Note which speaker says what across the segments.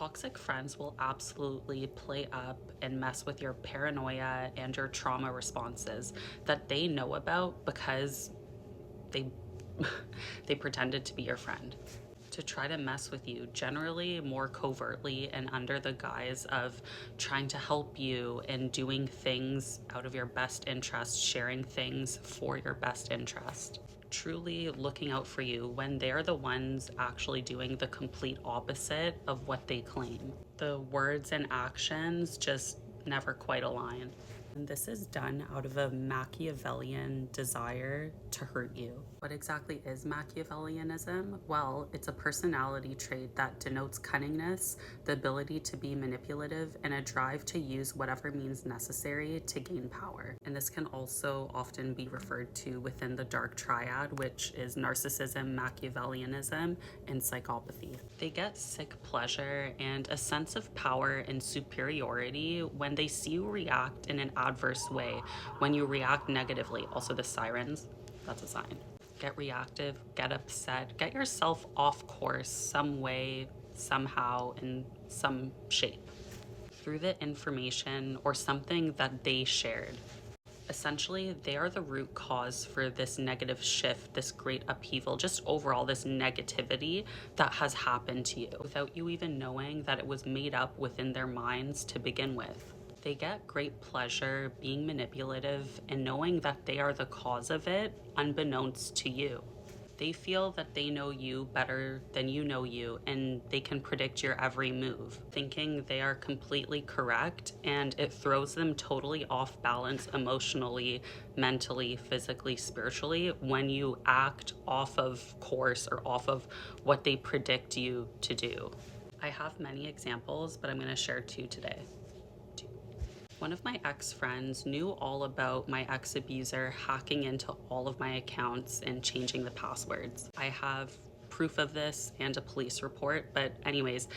Speaker 1: Toxic friends will absolutely play up and mess with your paranoia and your trauma responses that they know about because they they pretended to be your friend to try to mess with you, generally more covertly and under the guise of trying to help you and doing things out of your best interest, sharing things for your best interest, truly looking out for you when they're the ones actually doing the complete opposite of what they claim. The words and actions just never quite align. And this is done out of a Machiavellian desire to hurt you. What exactly is Machiavellianism? Well, it's a personality trait that denotes cunningness, the ability to be manipulative, and a drive to use whatever means necessary to gain power. And this can also often be referred to within the dark triad, which is narcissism, Machiavellianism, and psychopathy. They get sick pleasure and a sense of power and superiority when they see you react in an adverse way, when you react negatively. Also the sirens, that's a sign. Get reactive, get upset, get yourself off course some way, somehow, in some shape, through the information or something that they shared. Essentially, they are the root cause for this negative shift, this great upheaval, just overall this negativity that has happened to you without you even knowing that it was made up within their minds to begin with. They get great pleasure being manipulative and knowing that they are the cause of it, unbeknownst to you. They feel that they know you better than you know you, and they can predict your every move, thinking they are completely correct, and it throws them totally off balance emotionally, mentally, physically, spiritually when you act off of course or off of what they predict you to do. I have many examples, but I'm going to share two today. One of my ex-friends knew all about my ex-abuser hacking into all of my accounts and changing the passwords. I have proof of this and a police report, but anyways,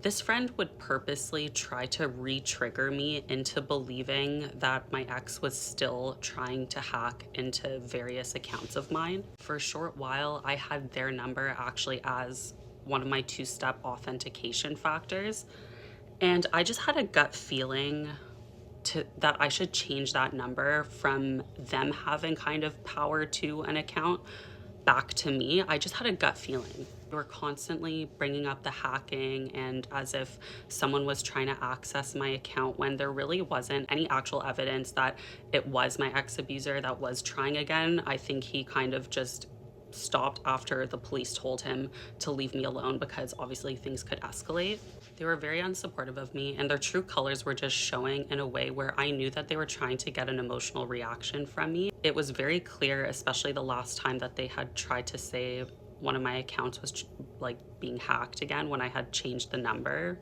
Speaker 1: this friend would purposely try to re-trigger me into believing that my ex was still trying to hack into various accounts of mine. For a short while, I had their number actually as one of my two-step authentication factors, and I just had a gut feeling that I should change that number from them having kind of power to an account back to me. I just had a gut feeling. They were constantly bringing up the hacking and as if someone was trying to access my account when there really wasn't any actual evidence that it was my ex-abuser that was trying again. I think he kind of just stopped after the police told him to leave me alone because obviously things could escalate. They were very unsupportive of me, and their true colors were just showing in a way where I knew that they were trying to get an emotional reaction from me. It was very clear, especially the last time that they had tried to say one of my accounts was like being hacked again when I had changed the number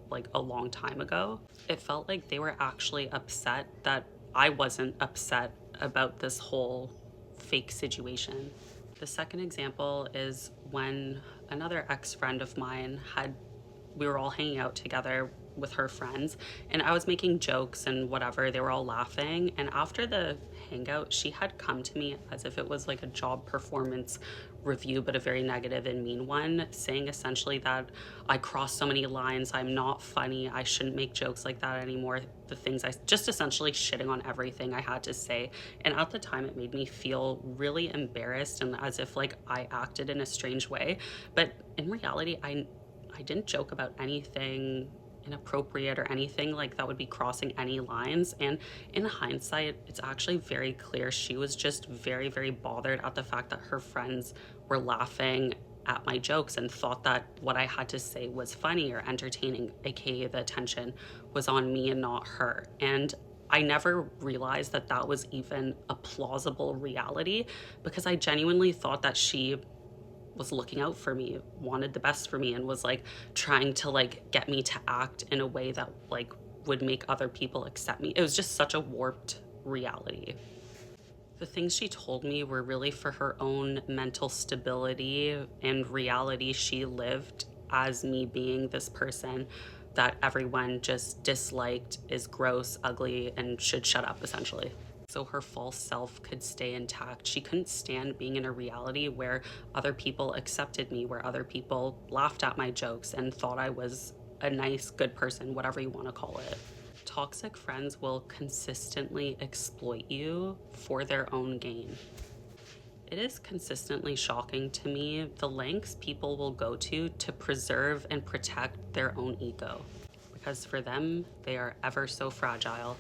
Speaker 1: like a long time ago. It felt like they were actually upset that I wasn't upset about this whole fake situation. The second example is when another ex-friend of mine we were all hanging out together with her friends and I was making jokes and whatever, they were all laughing, and after the hangout she had come to me as if it was like a job performance review, but a very negative and mean one, saying essentially that I crossed so many lines, I'm not funny, I shouldn't make jokes like that anymore, the things I just essentially shitting on everything I had to say. And at the time it made me feel really embarrassed and as if like I acted in a strange way, but in reality I didn't joke about anything inappropriate or anything like that would be crossing any lines. And in hindsight, it's actually very clear she was just very, very bothered at the fact that her friends were laughing at my jokes and thought that what I had to say was funny or entertaining, aka the attention was on me and not her. And I never realized that that was even a plausible reality because I genuinely thought that she was looking out for me, wanted the best for me, and was like trying to like get me to act in a way that like would make other people accept me. It was just such a warped reality. The things she told me were really for her own mental stability and reality she lived as me being this person that everyone just disliked, is gross, ugly, and should shut up essentially. So her false self could stay intact. She couldn't stand being in a reality where other people accepted me, where other people laughed at my jokes and thought I was a nice, good person, whatever you want to call it. Toxic friends will consistently exploit you for their own gain. It is consistently shocking to me the lengths people will go to preserve and protect their own ego, because for them, they are ever so fragile.